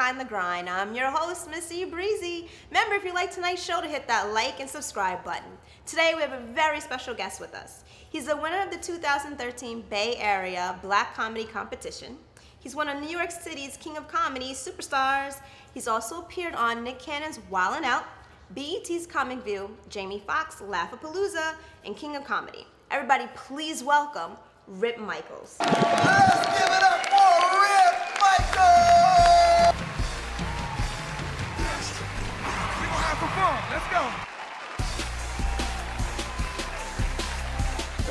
Behind the Grind. I'm your host, Missy Breezy. Remember, if you like tonight's show, to hit that like and subscribe button. Today, we have a very special guest with us. He's the winner of the 2013 Bay Area Black Comedy Competition. He's one of New York City's King of Comedy superstars. He's also appeared on Nick Cannon's Wildin' Out, BET's Comic View, Jamie Foxx, Laugh-A-Palooza, and King of Comedy. Everybody, please welcome Rip Micheals. Let's give it up for Rip Micheals! We're gonna have some fun. Let's go.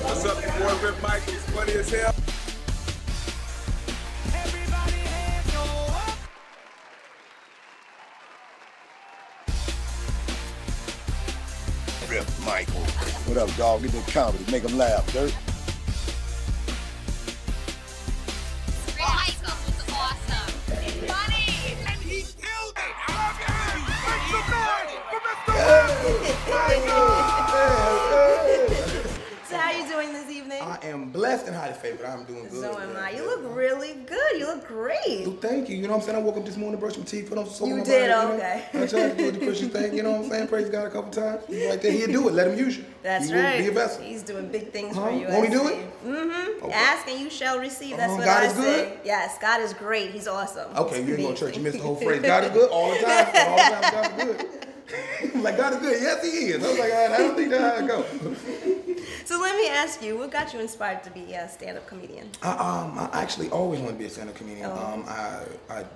What's up, your boy Rip Micheals? Funny as hell. Everybody hands go up. Rip Micheals. What up, dog? Get that comedy. Make them laugh, dirt. So how are you doing this evening? I am blessed and highly favored. I'm doing good. So am I. You look really good. You look great. Well, thank you. You know what I'm saying? I woke up this morning, brushed my teeth, put on some soap. You on my did, body, okay. You know? I tried to do the Christian thing, you know what I'm saying? Praise God a couple times. He's right there. He'll do it. Let him use you. That's He will right. Be a vessel. He's doing big things for you. Won't he do it? Mm-hmm. Okay. Ask and you shall receive. That's what God I is say. good? Yes, God is great. He's awesome. Okay, you ain't going to church. You missed the whole phrase. God is good all the time. All the time, God is good. I'm like, God is good. Yes, he is. I was like, I don't think that's how it goes. So let me ask you, what got you inspired to be a stand-up comedian? I actually always wanted to be a stand-up comedian. Oh.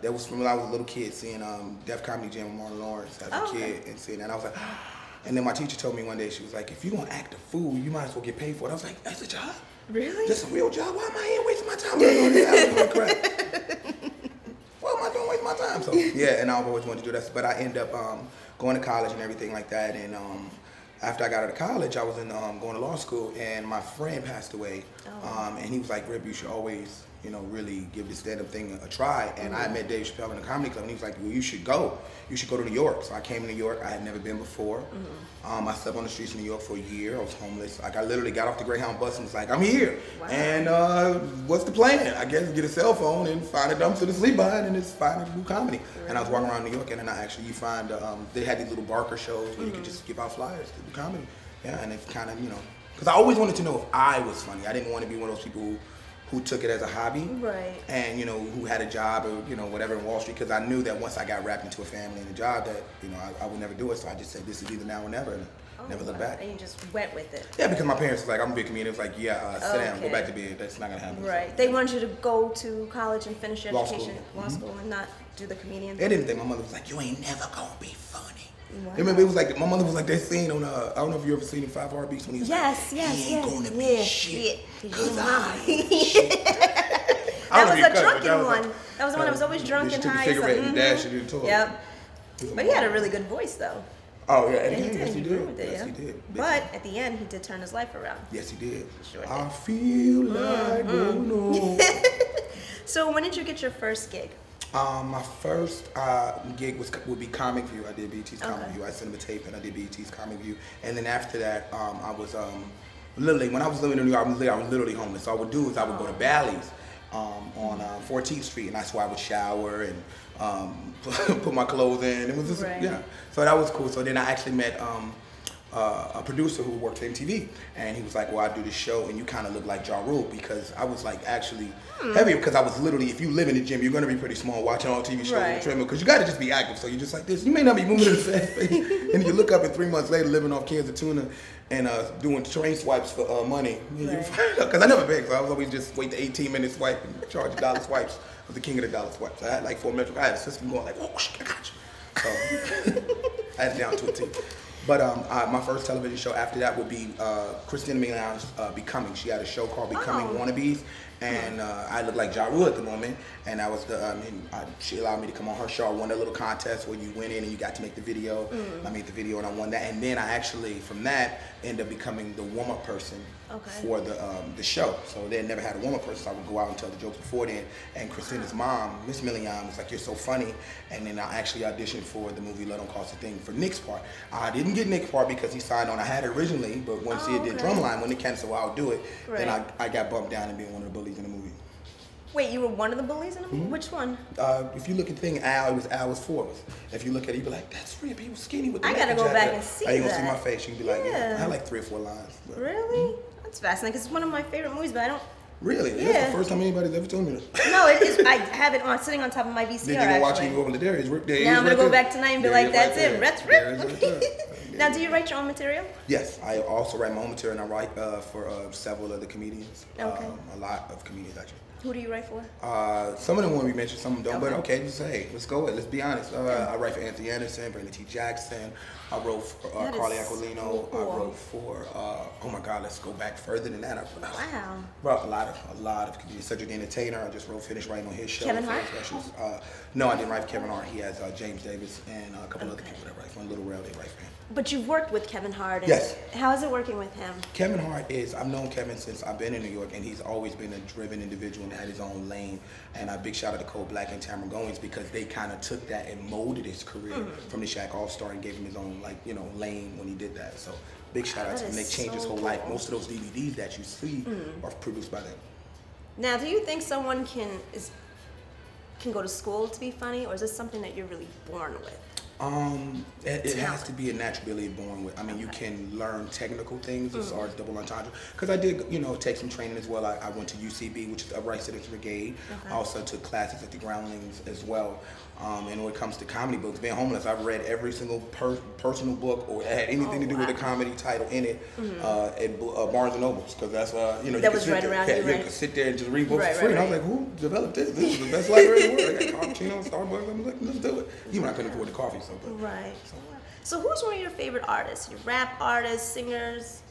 That was from when I was a little kid, seeing Def Comedy Jam with Martin Lawrence as a kid, and seeing that. I was like, and then my teacher told me one day, she was like, if you're going to act a fool, you might as well get paid for it. I was like, that's a job? Really? That's a real job? Why am I here wasting my time doing this crap? What am I doing wasting my time? So, yeah, and I've always wanted to do that. But I ended up going to college and everything like that. And after I got out of college, I was in going to law school, and my friend passed away. And he was like, Rip, you should always, you know, really give this stand-up thing a try. And I met Dave Chappelle in a comedy club, and he was like, well, you should go. You should go to New York. So I came to New York. I had never been before. I slept on the streets of New York for a year. I was homeless. Like, I literally got off the Greyhound bus and was like, I'm here. Wow. And what's the plan? I guess get a cell phone and find a dumpster to sleep behind and just find a new comedy. And I was walking around New York, and then you find, they had these little Barker shows where you could just give out flyers to do comedy. Yeah, and it's kind of, you know, because I always wanted to know if I was funny. I didn't want to be one of those people who took it as a hobby, right? And you know, who had a job or you know whatever in Wall Street. Because I knew that once I got wrapped into a family and a job, that you know I would never do it. So I just said this is either now or never, and never look back. And you just went with it. Yeah, because my parents was like, I'm a big comedian. It was like, yeah, sit down, go back to bed. That's not gonna happen. Right. So, they wanted you to go to college and finish your education, law Mm-hmm. school, and not do the comedian. They didn't think. My mother was like, you ain't never gonna be funny. Wow. Remember, it was like my mother was like that scene on I don't know if you ever seen in 5 Heartbeats when he was like, he ain't gonna be shit, cause I That was a drunken one. That was the one that was always drunk and high. Took a cigarette and dashed it in the toilet. Yep. But he had a really good voice, though. Oh yeah, and yes, he did. Yes, he did. But at the end, he did turn his life around. Yes, he did. Sure did. I feel like no. So when did you get your first gig? My first gig would be Comic View. I did BET's Comic View. I sent him a tape and I did BET's Comic View. And then after that, I was literally, when I was living in New York, I was literally homeless. So I would do is I would go to Bally's on 14th Street, and that's where I would shower and put my clothes in. It was just, yeah. So that was cool. So then I actually met a producer who worked at MTV, and he was like, well, I do this show and you kind of look like Ja Rule, because I was like actually heavy, because I was literally, if you live in the gym, you're going to be pretty small watching all TV shows on the treadmill, because you got to just be active. So you're just like this. You may not be moving at a fast pace, and you look up and 3 months later living off cans of tuna and doing train swipes for money. Because I never begged, so I was always just wait the 18-minute swipe and charge $1 swipes. I was the king of the dollar swipes. I had like 4 Metro. I had a system going like, oh, I got you. So I had it down to a T. But my first television show after that would be Christina Milian's Becoming. She had a show called Becoming Wannabes, and I looked like Ja Rule at the moment, and I was she allowed me to come on her show. I won a little contest where you went in and you got to make the video. I made the video and I won that, and then I actually, from that, ended up becoming the warm-up person for the show. So they had never had a warm-up person, so I would go out and tell the jokes before then. And Christina's mom, Miss Milian, was like, you're so funny. And then I actually auditioned for the movie Love Don't Cost a Thing for Nick's part. I didn't get Nick's part because he signed on. I had it originally, but once he did Drumline, when Nick canceled, well, I'll do it. Then I got bumped down and being one of the bullies in the movie. Wait, you were one of the bullies in the movie? Which one? If you look at the thing, Al was four of us. If you look at it, you be like, that's Rip. He was skinny with the I gotta go back and see that. You gonna see my face. You can be like, yeah. I had like 3 or 4 lines. But. Really? That's fascinating because it's one of my favorite movies, but I don't. Really? Yeah. That's the first time anybody's ever told me that. No, it is. I have it on sitting on top of my VCR. Then you gonna watch it, you go over there. It's Rip there. Now I'm gonna go back tonight and be like, that's it. That's Rip. Now, do you write your own material? Yes, I also write my own material, and I write for several other comedians. Okay. A lot of comedians actually. Who do you write for? Some of them want to be mentioned, some of them don't. But okay, just hey, let's go with it. Let's be honest. I write for Anthony Anderson, Brandon T. Jackson. I wrote for Carly Aquilino. So cool. I wrote for oh my God, let's go back further than that. Wow. Brought a lot of comedians. Cedric the Entertainer. I just finished writing on his show. Kevin Hart? No, I didn't write for Kevin Hart. He has James Davis and a couple other people that write for him. Little Rail, they write for him. But you've worked with Kevin Hart. And yes. How is it working with him? Kevin Hart I've known Kevin since I've been in New York, and he's always been a driven individual and had his own lane. And a big shout out to Cole Black and Tamara Goins because they kind of took that and molded his career from the Shaq All-Star and gave him his own lane when he did that. So big shout out to him. They changed his whole life. Most of those DVDs that you see are produced by them. Now, do you think someone can go to school to be funny, or is this something that you're really born with? It has to be a natural ability born with. I mean, you can learn technical things as far as double entendre. Because I did, take some training as well. I went to UCB, which is Upright Citizens Brigade. I also took classes at the Groundlings as well. And when it comes to comedy books, being homeless, I've read every single personal book or had anything to do with a comedy title in it at Barnes and Nobles, because that's that was right around you, right? You could sit there and just read books for free. And I was like, who developed this? This is the best library in the world. I got cappuccino, Starbucks. I'm like, let's do it. Even I couldn't afford the coffee, so. But, right. So who's one of your favorite artists? Your rap artists, singers,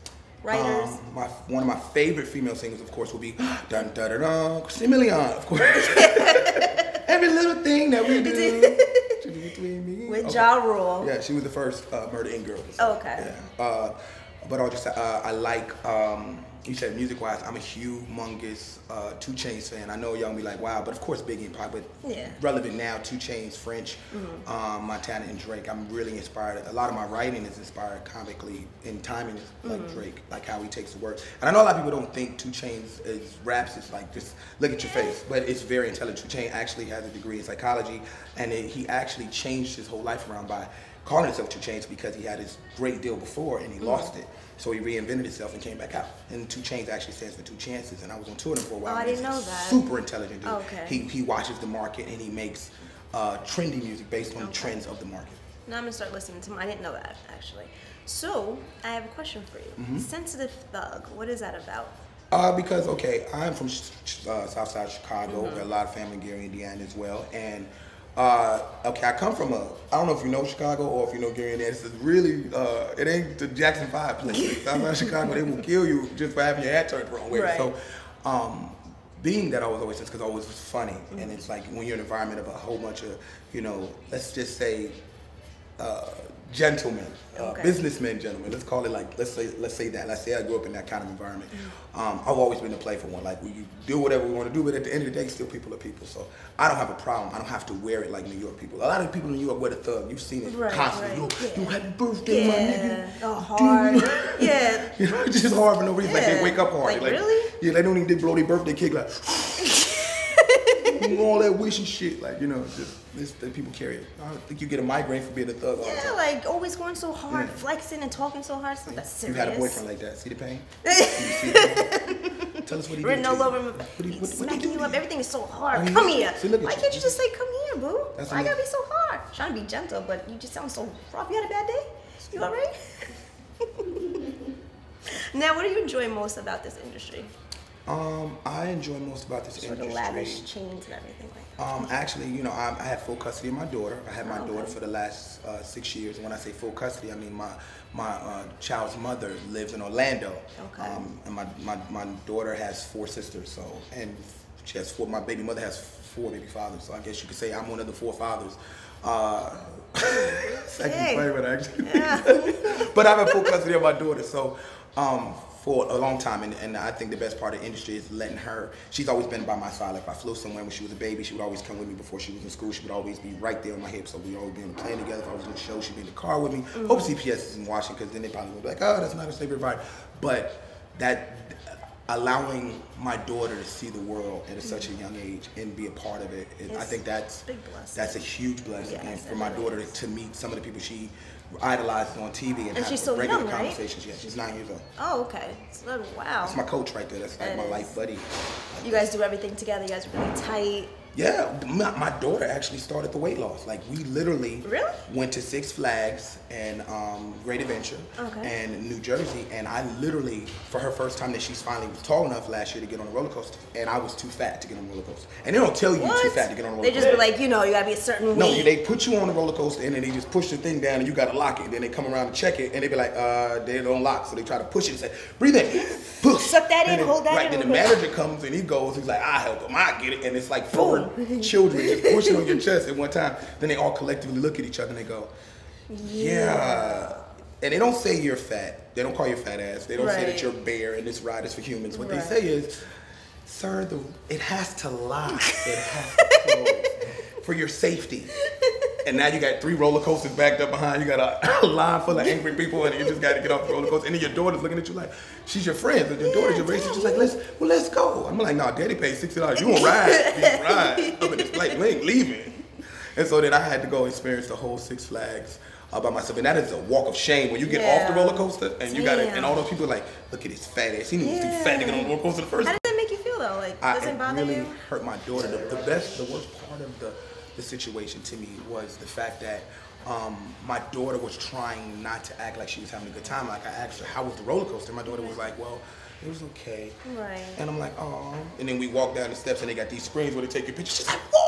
writers? One of my favorite female singers, of course, will be dun dun dun dun, Christina Milian, of course. Every little thing that we do. With Ja Rule. Yeah, she was the first Murder Inc. girl. So, okay. Yeah. But I'll just say, I like, you said music-wise, I'm a humongous 2 Chainz fan. I know y'all be like, wow, but of course Biggie and Pac, but relevant now, 2 Chainz, French, Montana, and Drake. I'm really inspired. A lot of my writing is inspired comically in timing, like Drake, like how he takes the words. And I know a lot of people don't think 2 Chainz is raps, it's like just look at your face, but it's very intelligent. 2 Chainz actually has a degree in psychology, and he actually changed his whole life around by calling himself 2 Chainz because he had his great deal before and he lost it. So he reinvented himself and came back out. And 2 Chainz actually stands for 2 chances. And I was on tour with him for a while. Oh, I didn't know that. Super intelligent dude. Okay. He watches the market and he makes trendy music based on the trends of the market. Now I'm gonna start listening to him. I didn't know that actually. So I have a question for you. Sensitive Thug. What is that about? Because I'm from Southside Chicago. Got a lot of family in Gary, Indiana as well. And I come from I don't know if you know Chicago or if you know Gary, Indiana. It's really, it ain't the Jackson 5 place. Southside Chicago, they will kill you just for having your hat turned the wrong way. Right. So, being that I was always, because I was funny, and it's like when you're in an environment of a whole bunch of, let's just say, gentlemen, businessmen, gentlemen. Let's call it like, let's say that. Let's say I grew up in that kind of environment. I've always been a playful one. Like, you do whatever we want to do, but at the end of the day, still people are people. So I don't have a problem. I don't have to wear it like New York people. A lot of people in New York wear the thug. You've seen it constantly. Yo, happy birthday, my nigga. Oh, hard. Yeah. It's just hard for no reason. Like, they wake up hard. Like, really? Yeah, they don't even blow their birthday cake like. All that wishing shit, like, just that people carry it. I don't think you get a migraine for being a thug all the time. Like always going so hard, flexing and talking so hard. It's not that serious. You had a boyfriend like that. See the pain? See the pain? Tell us what he did. Written all over him. Smacking you up. Everything is so hard. Come here. Why can't you just say, come here, boo? Why gotta be so hard? Trying to be gentle, but you just sound so rough. You had a bad day? You all right? Now, what do you enjoy most about this industry? I enjoy most about this industry. The lavish chains and everything like that. Actually, I had full custody of my daughter. I had my daughter for the last 6 years. And when I say full custody, I mean my child's mother lives in Orlando. Okay. And my daughter has 4 sisters. So, and she has 4. My baby mother has 4 baby fathers. So I guess you could say I'm one of the 4 fathers. Second favorite, actually. Yeah. But I have full custody of my daughter. So. For a long time, and I think the best part of the industry is letting her, she's always been by my side. Like if I flew somewhere when she was a baby, she would always come with me before she was in school. She would always be right there on my hip, so we'd always be on the plane together. If I was in the show, she'd be in the car with me. Hope CPS isn't watching, because then they probably would be like, oh, that's not a safe environment. But allowing my daughter to see the world at such a young age and be a part of it, I think that's a huge blessing. And for my daughter to meet some of the people she idolizes on TV and have she's so regular young, conversations. Yeah, she's 9 years old. Oh, okay. So, wow. That's my coach right there. That's like my life buddy. You guys do everything together. You guys are really tight. Yeah, my daughter actually started the weight loss. Like, we literally went to Six Flags and Great Adventure and New Jersey, and I literally, for her first time that she's finally was tall enough last year to get on a roller coaster, and I was too fat to get on a roller coaster. And they don't tell you you're too fat to get on a roller coaster. They just be like, you know, you gotta be a certain weight. No, they put you on a roller coaster, and then they just push the thing down, and you gotta lock it. And then they come around and check it, and they be like, they don't lock. So they try to push it and say, breathe in, push. Suck that in, hold that in. Right, then the manager comes and he goes, he's like, I help him, I get it. And it's like 4 children just pushing on your chest at one time. Then they all collectively look at each other and they go, yeah. And they don't say you're fat. They don't call you a fat ass. They don't say that you're bare and this ride is for humans. What they say is, sir, it has to lock. It has to close for your safety. And now you got 3 roller coasters backed up behind. You got a line full of angry people, and you just got to get off the roller coaster. And then your daughter's looking at you like, she's your friend. And your daughter's your race. She's just like, let's go. I'm like, no, daddy paid $60. You gonna ride? You gonna ride up in this flight. We ain't leaving. And so then I had to go experience the whole Six Flags by myself. And that is a walk of shame when you get off the roller coaster and you got it. And all those people are like, look at his fat ass. He was too fat to get on the roller coaster the first time. How did that make you feel though? Like, does it bother you? It really hurt my daughter. The worst part of the situation to me was the fact that my daughter was trying not to act like she was having a good time. Like, I asked her, how was the roller coaster? My daughter was like, well, it was okay. Right. And I'm like, oh. And then we walked down the steps and they got these screens where they take your pictures. She's like, whoa!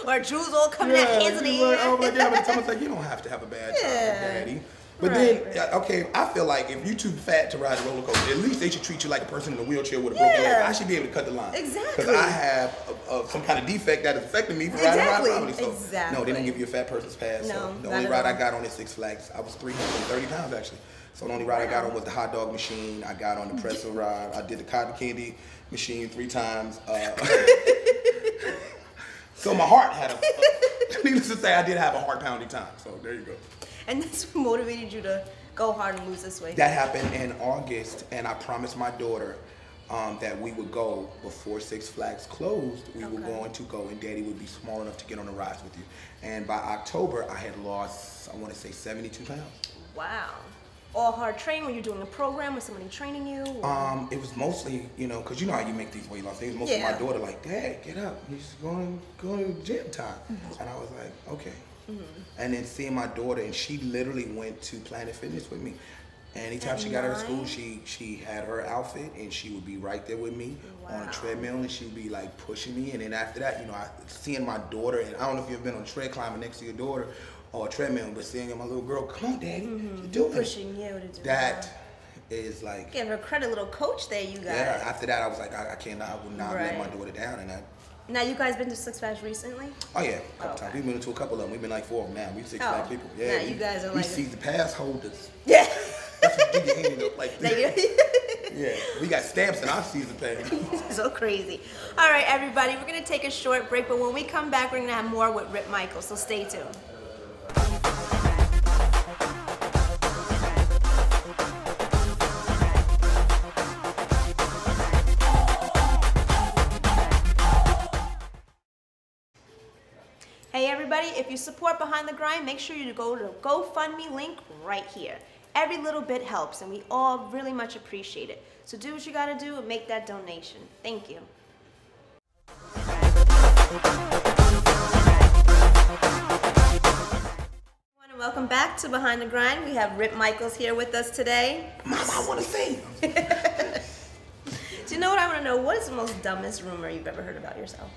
Or jewels all coming out, hands in the air. Oh my God, but someone's like, you don't have to have a bad time, daddy. But then, okay, I feel like if you're too fat to ride a roller coaster, at least they should treat you like a person in a wheelchair with a broken leg. I should be able to cut the line. Exactly. Because I have some kind of defect that is affecting me for riding around properly. So, no, they don't give you a fat person's pass. No, so the only ride I got on is Six Flags. I was 330 pounds, actually. So the only ride I got on was the hot dog machine. I got on the pretzel ride. I did the cotton candy machine 3 times. So my heart had needless to say, I did have a heart pounding time. So there you go. And that's what motivated you to go hard and lose this weight? That happened in August, and I promised my daughter that we would go before Six Flags closed. We were going to go, and Daddy would be small enough to get on the rides with you. And by October, I had lost, I want to say, 72 pounds. Wow. All hard training? Were you doing a program? Was somebody training you? Or? It was mostly, you know, because you know how you make these weight loss things. Mostly my daughter like, Dad, get up. He's going to gym time. And I was like, okay. And then seeing my daughter, and she literally went to Planet Fitness with me. Anytime she got out of school, she had her outfit, and she would be right there with me on a treadmill, and she'd be like pushing me. And then after that, you know, seeing my daughter, and I don't know if you've been on a tread climbing next to your daughter or a treadmill, but seeing my little girl, come on, Daddy, you're doing pushing you to do that. Is like, give her credit, little coach there you got. Yeah. After that, I was like, I would not let my daughter down, and Now, you guys been to Six Flags recently? Oh yeah, a couple times. We've been to a couple of them. We've been like 4 of them now. We 6 Flags people. Yeah, now you guys are we season pass holders. Yeah. That's what you get ended up like this. Yeah, we got stamps in our season pass. So crazy. All right, everybody, we're gonna take a short break, but when we come back, we're gonna have more with Rip Micheals. So stay tuned. Hey everybody, if you support Behind the Grind, make sure you go to the GoFundMe link right here. Every little bit helps, and we all really much appreciate it. So do what you gotta do and make that donation. Thank you. Welcome back to Behind the Grind. We have Rip Micheals here with us today. Mama, I wanna see. Do you know what I wanna know? What is the most dumbest rumor you've ever heard about yourself?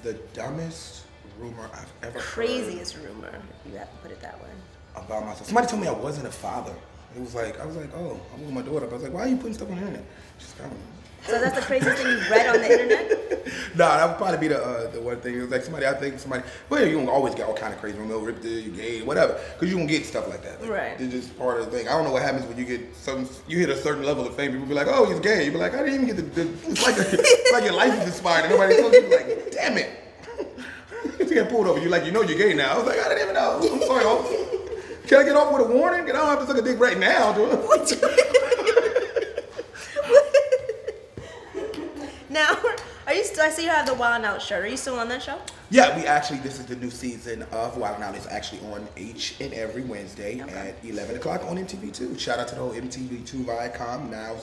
The dumbest rumor I've ever heard. Craziest rumor, if you have to put it that way. About myself. Somebody told me I wasn't a father. It was like, I was like, oh, I'm with my daughter. But I was like, why are you putting stuff on the internet? She's like, so that's the craziest thing you've read on the internet? No, that would probably be the one thing. It was like somebody, well, you don't always get all kind of crazy rumors, ripped it, you gay, whatever. Because you don't get stuff like that. Like, right. It's just part of the thing. I don't know what happens when you get you hit a certain level of fame. People be like, oh, he's gay. You be like, I didn't even get it's like your life is expired and nobody told you. Like, damn it. You get pulled over. You're like, you know you're gay now. I was like, I didn't even know. I'm sorry. Can I get off with a warning? I don't have to suck a dick right now, do I? So I see you have the Wild 'N Out shirt. Are you still on that show? Yeah, this is the new season of Wild 'N Out. It's actually on each and every Wednesday at 11 o'clock on MTV2. Shout out to the whole MTV2 Viacom. Now,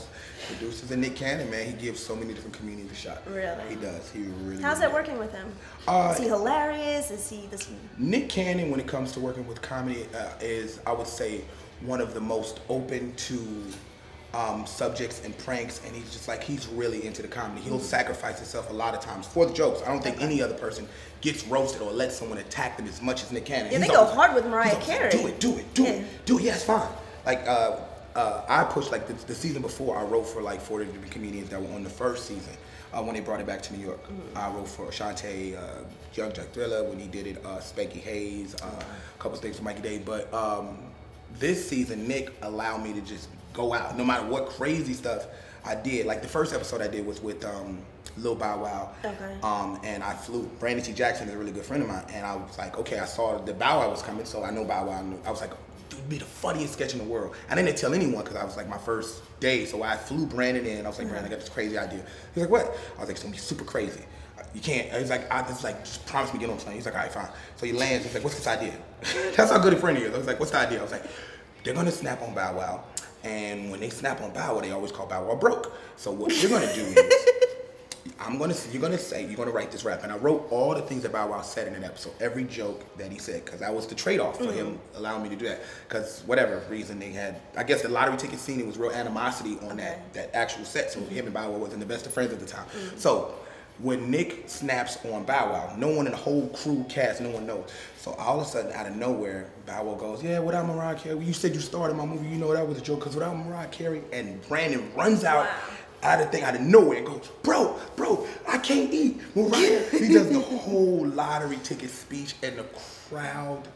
producers and Nick Cannon, man, he gives so many different comedians a shot. Really? He does. He really. How's it working with him? Is he hilarious? Is he this? Nick Cannon, when it comes to working with comedy, is, I would say, one of the most open to subjects and pranks, and he's really into the comedy. He'll sacrifice himself a lot of times for the jokes. I don't think any other person gets roasted or lets someone attack them as much as Nick Cannon. Yeah, they go hard with Mariah Carey. Do it. Yeah, it's fine. Like I pushed, like the season before, I wrote for like 4 different comedians that were on the first season. When they brought it back to New York, I wrote for Shantae, Young Jack Thriller when he did it, Spanky Hayes, a couple of things for Mikey Day. But this season, Nick allowed me to just go out, no matter what crazy stuff I did. Like the first episode I did was with Lil Bow Wow. Okay. And I flew. Brandon T. Jackson is a really good friend of mine, and I was like, okay, I saw the Bow Wow was coming, so I know Bow Wow. I was like, dude, it'd be the funniest sketch in the world. I didn't tell anyone because I was like my first day, so I flew Brandon in. I was like, Brandon, I got this crazy idea. He was like, what? I was like, it's gonna be super crazy. You can't. He's like, just promise me get on something. He's like, all right, fine. So he lands. He's like, what's this idea? That's how good a friend he is. I was like, what's the idea? I was like, they're gonna snap on Bow Wow. And when they snap on Bow Wow, they always call Bow Wow broke. So what you're gonna do is, you're gonna write this rap. And I wrote all the things that Bow Wow said in an episode, every joke that he said, because that was the trade-off for him allowing me to do that. Because whatever reason they had, I guess the lottery ticket scene, it was real animosity on that actual set. So him and Bow Wow wasn't the best of friends at the time. So when Nick snaps on Bow Wow, no one in the whole crew cast, no one knows. So all of a sudden, out of nowhere, Bow Wow goes, yeah, without Mariah Carey, you said you started my movie, you know that was a joke, because without Mariah Carey, and Brandon runs out out of nowhere and goes, bro, I can't eat. Mariah. He does the whole lottery ticket speech, and the crowd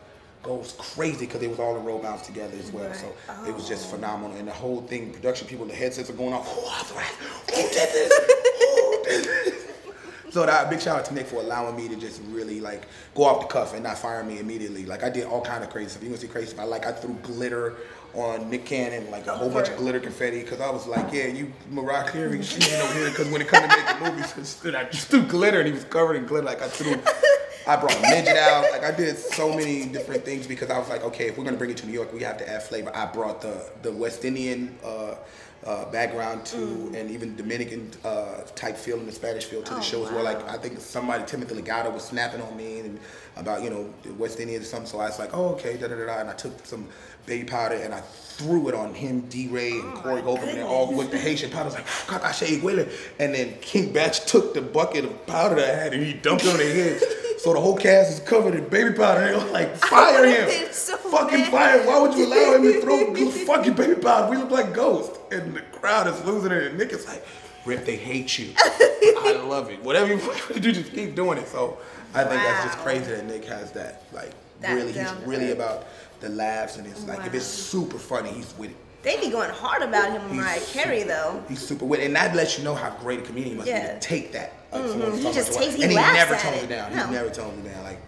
goes crazy because they was all in roll bounce together as well. So it was just phenomenal. And the whole thing, production people, the headsets are going off, who did this? Who did this? So that big shout out to Nick for allowing me to just really like go off the cuff and not fire me immediately. Like I did all kind of crazy stuff. You gonna see crazy stuff. I threw glitter on Nick Cannon, like a whole bunch of glitter confetti, because I was like, yeah, you Mariah Carey, she ain't over here. Because when it comes to making movies, I just threw glitter and he was covered in glitter. Like I brought a midget out. Like I did so many different things because I was like, okay, if we're gonna bring it to New York, we have to add flavor. I brought the West Indian background to, and even Dominican type feel and the Spanish feel to the show as well. Like I think Timothy Legato was snapping on me and about the West Indians or something. So I was like, oh okay, and I took some baby powder and I threw it on him, D-Ray, and Corey Goldman, and they all with the Haitian powder. I was like, Kakashi Iguele. And then King Batch took the bucket of powder that I had and he dumped it on their heads. So the whole cast is covered in baby powder. And they were like, fire him. So fucking fire. Why would you allow him to throw fucking baby powder? We look like ghosts. And the crowd is losing it. And Nick is like, Rip, they hate you. I love it. Whatever you want to do, just keep doing it. So I think that's just crazy that Nick has that. Like, really, he's really about the laughs. And it's like, if it's super funny, he's with it. They be going hard about him with Mariah Carey, though. He's super with it. And that lets you know how great a comedian must be to take that. Like, he just takes it. And he never tones it down. He never tones it down. Like,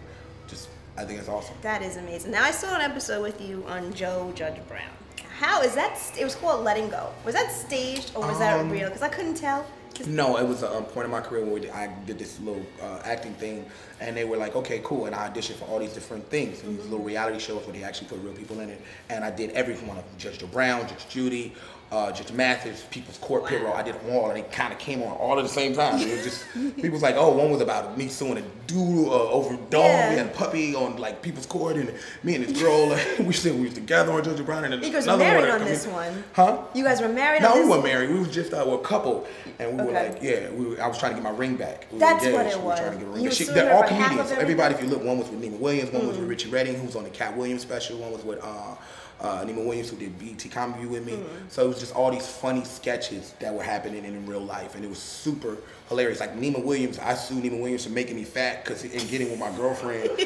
just, I think it's awesome. That is amazing. Now, I saw an episode with you on Joe Judge Brown. How is that? It was called Letting Go. Was that staged or was that real? Because I couldn't tell. No, it was a point in my career where I did this little acting thing, and they were like, okay, cool, and I auditioned for all these different things, these little reality shows where they actually put real people in it, and I did every one of them, Judge Joe Brown, Judge Judy, Judge Mathis, People's Court, Pit Row. I did them all, and they kind of came on all at the same time. It was just, people was like, oh, one was about me suing a dude over a dog. We had a puppy on like People's Court, and me and this girl, like, we was together on Judge Brown. And you guys were married on this one? Huh? You guys were married on this one? No, we weren't married. We was just a couple, and we were like, yeah, I was trying to get my ring back. That's what it was. We were trying to get a ring. They're all comedians. Everybody, if you look, one was with Nima Williams, one was with Richie Redding, who was on the Cat Williams special, one was with Nima Williams, who did BET Comedy View with me. So it was just all these funny sketches that were happening in real life, and it was super hilarious. Like Nima Williams, I sued Nima Williams for making me fat because in getting with my girlfriend,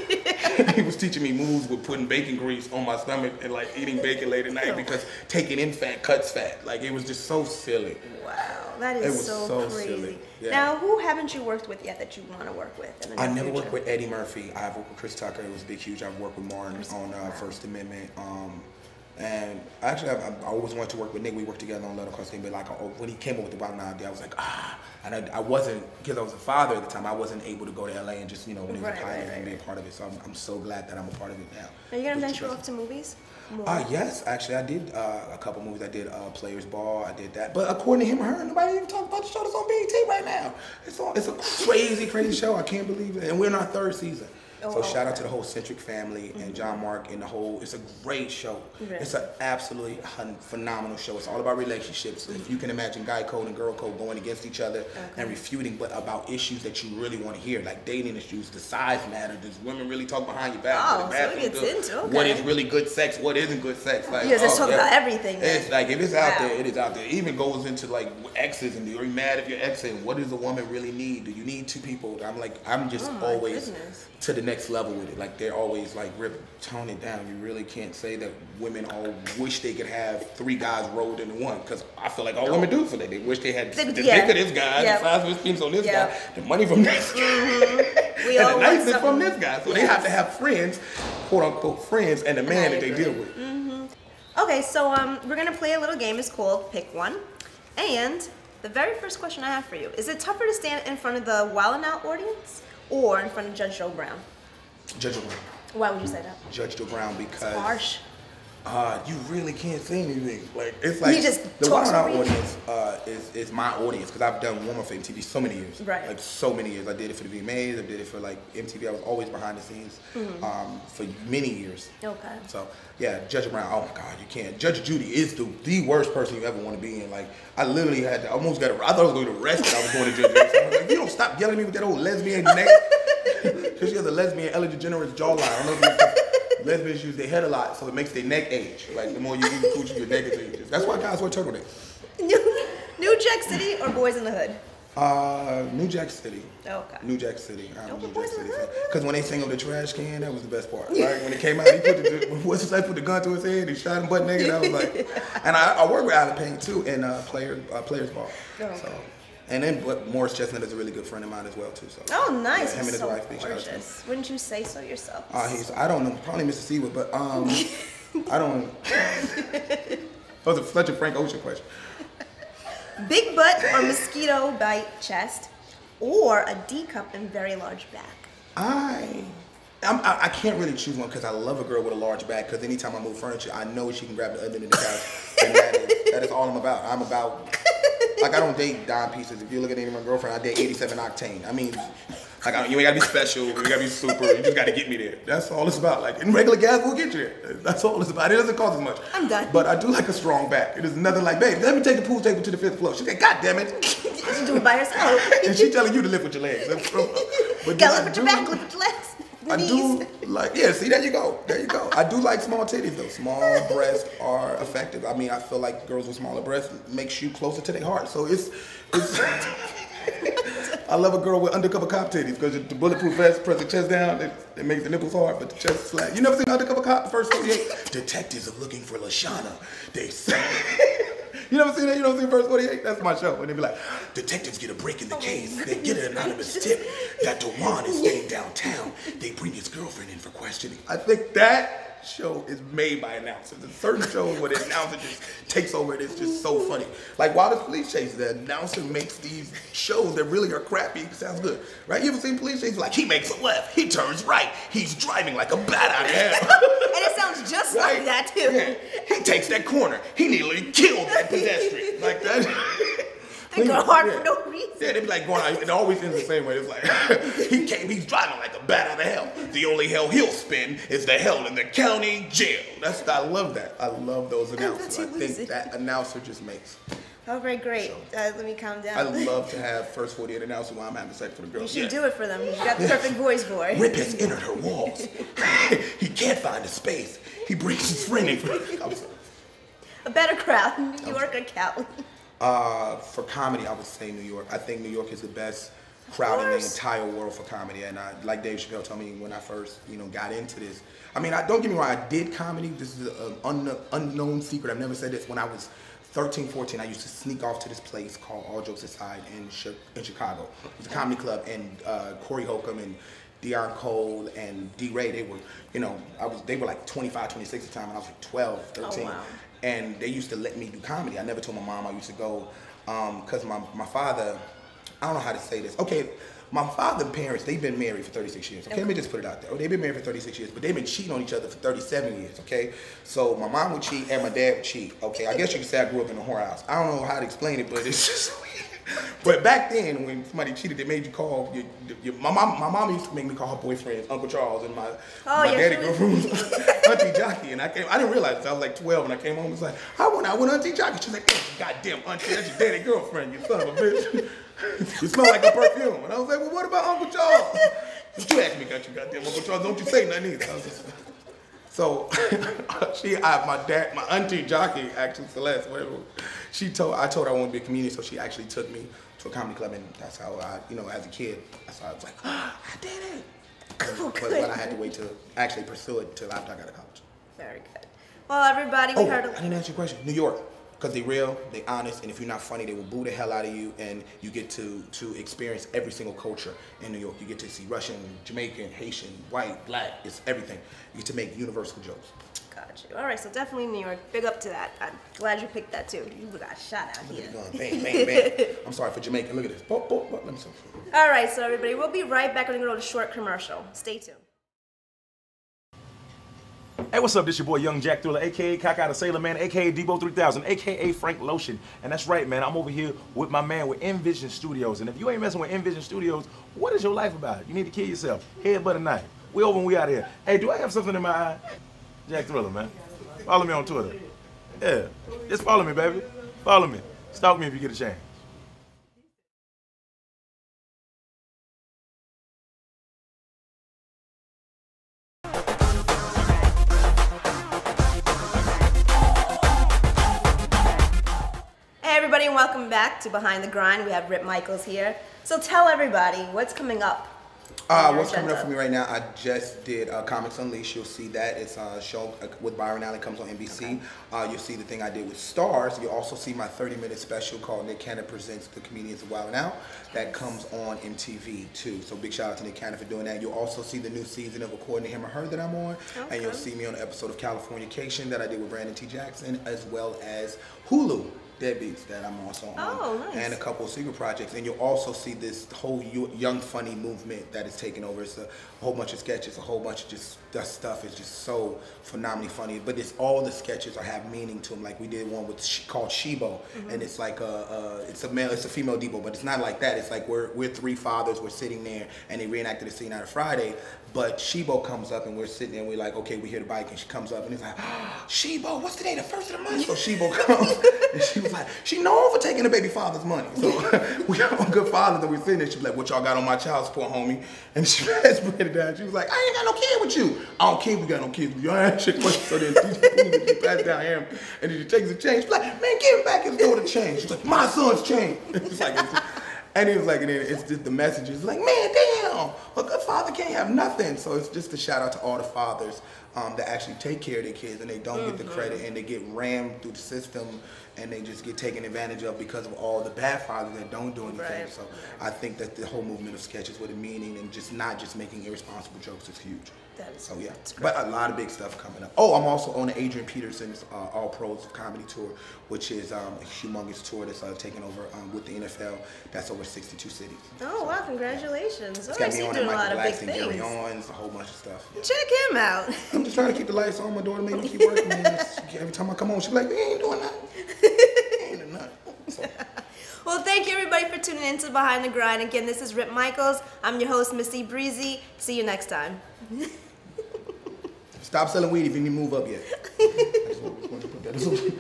he was teaching me moves with putting bacon grease on my stomach and like eating bacon late at night because taking in fat cuts fat. Like it was just so silly. Wow, that is so crazy. Silly. Yeah. Now, who haven't you worked with yet that you want to work with? I never worked with Eddie Murphy. I've worked with Chris Tucker. It was big, huge. I've worked with Martin on First Amendment. And actually, I always wanted to work with Nick. We worked together on Letter Cross Thing, but like when he came up with the Wild idea, I was like, and I wasn't, because I was a father at the time, I wasn't able to go to LA and just, when he was a pilot and be a part of it. So I'm so glad that I'm a part of it now. Are you gonna venture off to movies? Yes, actually, I did a couple movies. I did Players Ball. I did that, but according to him or her, nobody even talking about the show that's on BET right now. It's a crazy show. I can't believe it, and we're in our 3rd season. So shout out to the whole Centric family and John Mark and the whole. It's a great show. Really? It's an absolutely phenomenal show. It's all about relationships. If you can imagine guy code and girl code going against each other and refuting, but about issues that you really want to hear, like dating issues. Does size matter? Does women really talk behind your back? What is really good sex? What isn't good sex? Like, just talk about everything. Then. It's like if it's out there, it is out there. It even goes into like exes and are you mad if your ex and what does a woman really need? Do you need 2 people? I'm just always to the next level with it. Like they're always like, Rip, tone it down. You really can't say that women all wish they could have 3 guys rolled into one, because I feel like all women do for that. They wish they had the dick of this guy, the size of his penis on this guy, the money from this guy, and the niceness from this guy. So they have to have friends, quote unquote friends, and the man that they deal with. Okay, so we're gonna play a little game. It's called Pick One, and the very first question I have for you: is it tougher to stand in front of the Wild 'N Out audience or in front of Judge Joe Brown? Judge Joe Brown. Why would you say that? Judge Joe Brown, because it's harsh. You really can't say anything. Like it's like the Wild 'N Out audience is my audience, because I've done warm-up for MTV so many years. Right. Like so many years. I did it for the VMAs. I did it for like MTV. I was always behind the scenes for many years. Okay. So yeah, Judge Brown. Oh my God, you can't. Judge Judy is the worst person you ever want to be in. Like I literally had to, almost got. I thought I was going to get arrested. I was going to Judge Judy. So I was like, if you don't stop yelling at me with that old lesbian neck, because she has a lesbian Ellen DeGeneres jawline. I don't know if you lesbians use their head a lot, so it makes their neck age. Like the more you use coochie, your neck ages. That's why guys wear turtlenecks. New Jack City or Boys in the Hood? New Jack City. Okay. New Jack City. Because when they sang on the trash can, that was the best part. Right? When it came out, he put the gun to his head, he shot him butt naked. I was like, and I work with Alan Payne too in Players Ball. So. And then Morris Chestnut is a really good friend of mine as well too. So. Oh, nice! Yeah, him and his wife. Gorgeous. Wouldn't you say so yourself? I don't know, probably Mr. Seawood, but I don't. That was such a Frank Ocean question. Big butt or mosquito bite chest, or a D cup and very large back? I can't really choose one, because I love a girl with a large back, because anytime I move furniture, I know she can grab the other end of the couch, and that is all I'm about. I'm about. Like, I don't date dime pieces. If you look at any of my girlfriend, I date 87 octane. I mean, like, you ain't gotta be special, you gotta be super, you just gotta get me there. That's all it's about. Like, in regular gas, we'll get you there. That's all it's about. It doesn't cost as much. I'm done. But I do like a strong back. It is nothing like, babe, let me take the pool table to the 5th floor. She said, God damn it. She do it by herself. And she telling you to lift with your legs. But you gotta lift with your back, lift with your legs. I do like, see, there you go. I do like small titties though. Small breasts are effective. I mean, I feel like girls with smaller breasts makes you closer to their heart. So it's I love a girl with undercover cop titties, because the bulletproof vest, press the chest down, it makes the nipples hard, but the chest is flat. You never seen Undercover Cop, the first 48? Detectives are looking for LaShawna. They say. You never seen that? You don't see Verse 48? That's my show. And they be like, detectives get a break in the case. They get an anonymous tip that DeJuan is staying downtown. They bring his girlfriend in for questioning. I think that show is made by announcers. There's certain shows where the announcer just takes over and it's just so funny. Like Wildest Police Chase, the announcer makes these shows that really are crappy. Sounds good, right? You ever seen Police Chase? Like, he makes a left, he turns right, he's driving like a bat out of hell. And it sounds just like that too. Yeah. He takes that corner, he nearly killed that pedestrian. Like that. They go hard for no reason. Yeah, they be like going out, it always ends the same way. It's like, he's driving like a bat out of hell. The only hell he'll spin is the hell in the county jail. I love that. I love those announcers. I think that announcer just makes. Oh, very great. Let me calm down. I love to have first 48 announcer while I'm having sex for the girls. You should do it for them. You got the perfect voice for it. Rip has entered her walls. He can't find a space. He brings his friend in. A better crowd, New York or Cali? For comedy, I would say New York. I think New York is the best crowd in the entire world for comedy. And like Dave Chappelle told me when I first, got into this. I mean, don't get me wrong, I did comedy. This is an unknown secret. I've never said this. When I was 13, 14, I used to sneak off to this place called All Jokes Aside in Chicago. It was a comedy club, and Corey Holcomb and Dion Cole and D. Ray, they were, you know, they were like 25, 26 at the time, and I was like 12, 13. Oh, wow. And they used to let me do comedy. I never told my mom I used to go, because my father, I don't know how to say this. Okay, my father and parents, they've been married for 36 years. Okay, let me just put it out there. They've been married for 36 years, but they've been cheating on each other for 37 years, okay? So my mom would cheat and my dad would cheat, okay? I guess you could say I grew up in a whorehouse. I don't know how to explain it, but it's just But back then, when somebody cheated, they made you call my mom used to make me call her boyfriends Uncle Charles and my daddy girlfriend Auntie Jockey, and I didn't realize this. I was like 12 and I came home and was like, I want Auntie Jockey. She's like, goddamn Auntie, that's your daddy girlfriend, you son of a bitch. You smell like a perfume. And I was like, well, what about Uncle Charles? You asked me, got you goddamn Uncle Charles, don't you say nothing either. I was just, so my Auntie Jockey, actually Celeste, whatever, I told her I wanted to be a comedian, so she actually took me to a comedy club, and that's how I, you know, as a kid, that's how I was like, I did it. But I had to wait to actually pursue it until after I got to college. Very good. Well, everybody, we heard. I didn't answer your question. New York. Because they're real, they're honest, and if you're not funny, they will boo the hell out of you, and you get to experience every single culture in New York. You get to see Russian, Jamaican, Haitian, white, black, it's everything. You get to make universal jokes. Got you. All right, so definitely New York. Big up to that. I'm glad you picked that too. You got shot out here. Bang, bang, bang. I'm sorry for Jamaican. Look at this. Let me see. All right, so everybody, we'll be right back. We're going to go to a short commercial. Stay tuned. Hey, what's up? This your boy Young Jack Thriller, a.k.a. Cock Out of Sailor Man, a.k.a. Debo 3000, a.k.a. Frank Lotion. And that's right, man. I'm over here with my man with Nvision Studios. And if you ain't messing with Nvision Studios, what is your life about? You need to kill yourself. Head but a knife. We over and we out here. Hey, do I have something in my eye? Jack Thriller, man. Follow me on Twitter. Yeah. Just follow me, baby. Follow me. Stalk me if you get a chance. Everybody, and welcome back to Behind the Grind. We have Rip Micheals here. So tell everybody what's coming up. What's coming up for me right now? I just did Comics Unleashed. You'll see that. It's a show with Byron Allen. Comes on NBC. Okay. You'll see the thing I did with Stars. You'll also see my 30-minute special called Nick Cannon Presents The Comedians of Wild Now. That comes on MTV too. So big shout out to Nick Cannon for doing that. You'll also see the new season of According to Him or Her that I'm on. Okay. And you'll see me on an episode of Californication that I did with Brandon T. Jackson, as well as Hulu Deadbeats that I'm also on. Oh, nice. And a couple of secret projects. And you'll also see this whole young funny movement that is taking over. It's a whole bunch of sketches, a whole bunch of just that stuff is just so phenomenally funny. But it's all the sketches have meaning to them. Like we did one with called Shibo, and it's like it's a female Debo, but it's not like that. It's like we're three fathers, we're sitting there, and they reenacted the scene out of Friday. But Shibo comes up and we're sitting there and we're like, okay, we hear the bike, and she comes up and it's like, oh, Shibo, what's today? The first of the month. So Shibo comes and she was like, she known for taking the baby father's money. So we got a good father that we're sitting there. She was like, what y'all got on my child support, homie? And she spread it down. She was like, I ain't got no kid with you. I don't care if we got no kids with you. I ain't shit question. So then she passed down him and then she takes the change. She's like, man, give him back his daughter change. She's like, my son's change. It's like, and he was like, and then it's just the message is like, man, damn, a good father can't have nothing. So it's just a shout out to all the fathers that actually take care of their kids and they don't get the credit and they get rammed through the system and they just get taken advantage of because of all the bad fathers that don't do anything. Right. So I think that the whole movement of sketches with a meaning and just not just making irresponsible jokes is huge. That is, so yeah, but a lot of big stuff coming up. Oh, I'm also on the Adrian Peterson's All Pros Comedy Tour, which is a humongous tour that's taking over with the NFL. That's over 62 cities. Oh, so, wow, congratulations. Yeah. It's got me on Michael Blackson, Gary Owens, a whole bunch of stuff. Yeah. Check him out. I'm just trying to keep the lights on. My daughter made me keep working. Man. Every time I come home, she's like, we ain't doing nothing. Ain't doing nothing. So. Well, thank you everybody for tuning in to Behind the Grind. Again, this is Rip Micheals. I'm your host, Missy Breezy. See you next time. Stop selling weed if you need to move up yet. I just want to put that.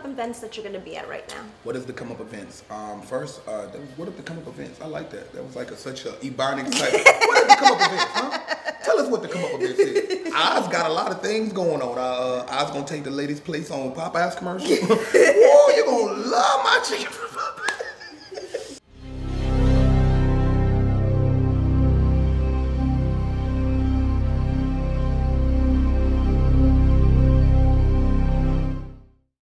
Events that you're going to be at right now? What is the come up events? First, what are the come up events? I like that. That was like such a ebonic type. What are the come up events, huh? Tell us what the come up events is. Oz got a lot of things going on. Oz gonna take the lady's place on Popeye's commercial. Whoa, you're gonna love my chicken from Popeye.